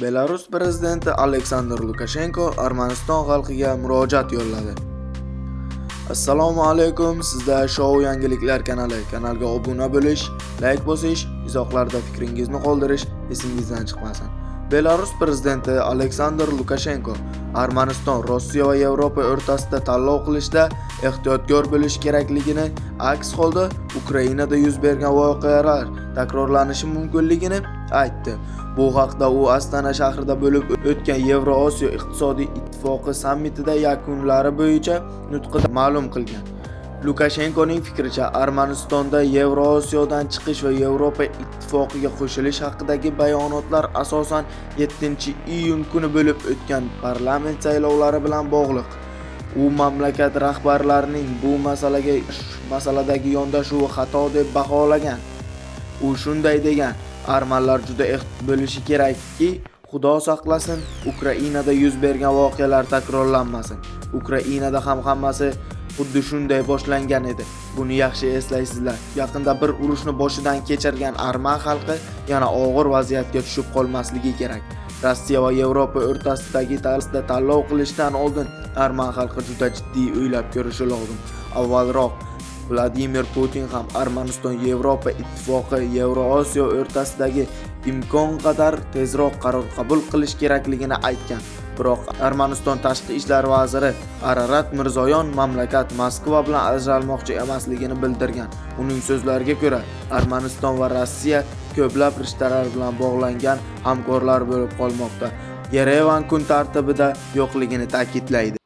Belarus prezidenti Aleksandr Lukashenko Armaniston xalqiga murojaat yo'lladi. Assalomu alaykum, sizda Show yangiliklar kanali. Kanalga obuna bo'lish, like bosish, izohlarda fikringizni qoldirish esingizdan chiqmasin. Belarus prezidenti Aleksandr Lukashenko Armaniston, Rossiya va Yevropa o'rtasida tanlov qilishda ehtiyotkor bo'lish kerakligini, aks holda Ukrainada yuz bergan voqealar takrorlanishi mumkinligini aytdi. Bu haqda u Astana shahrida bo'lib o'tgan Yevroosiyo iqtisodiy ittifoqi sammitida yakunlari bo'yicha nutqida ma'lum qilgan. Lukashenkoning fikricha, Armanistonda Yevroosiyodan chiqish va Yevropa ittifoqiga qo'shilish haqidagi bayonotlar asosan 7-iyun kuni bo'lib o'tgan parlament saylovlari bilan bog'liq. U mamlakat rahbarlarining bu masaladagi yondashuvi xato deb baholagan. U shunday degan: armanlar juda ehtiyot bo'lishi kerakki, Xudo saqlasin, Ukrainada yuz bergan voqealar takrorlanmasin. Ukrainada ham hammasi xuddi shunday boshlangan edi. Buni yaxshi eslaysizlar. Yaqinda bir urushni boshidan kechirgan arman xalqi yana og'ir vaziyatga tushib qolmasligi kerak. Rossiya va Yevropa o'rtasidagi tanlov qilishdan oldin arman xalqi juda jiddiy o'ylab ko'rishi lozim. Avvalroq Vladimir Putin ham Armaniston Yevropa ittifoqi Yevroosiyo o'rtasidagi imkon qadar tezroq qaror qabul qilish kerakligini aytgan. Biroq Armaniston tashqi ishlar vaziri Ararat Mirzoyon mamlakat Moskva bilan ajralmoqchi emasligini bildirgan. Uning so'zlariga ko'ra, Armaniston va Rossiya ko'plab rishtalar bilan bog'langan hamkorlar bo'lib qolmoqda. Yerevan kun tartibida yo'qligini ta'kidlaydi.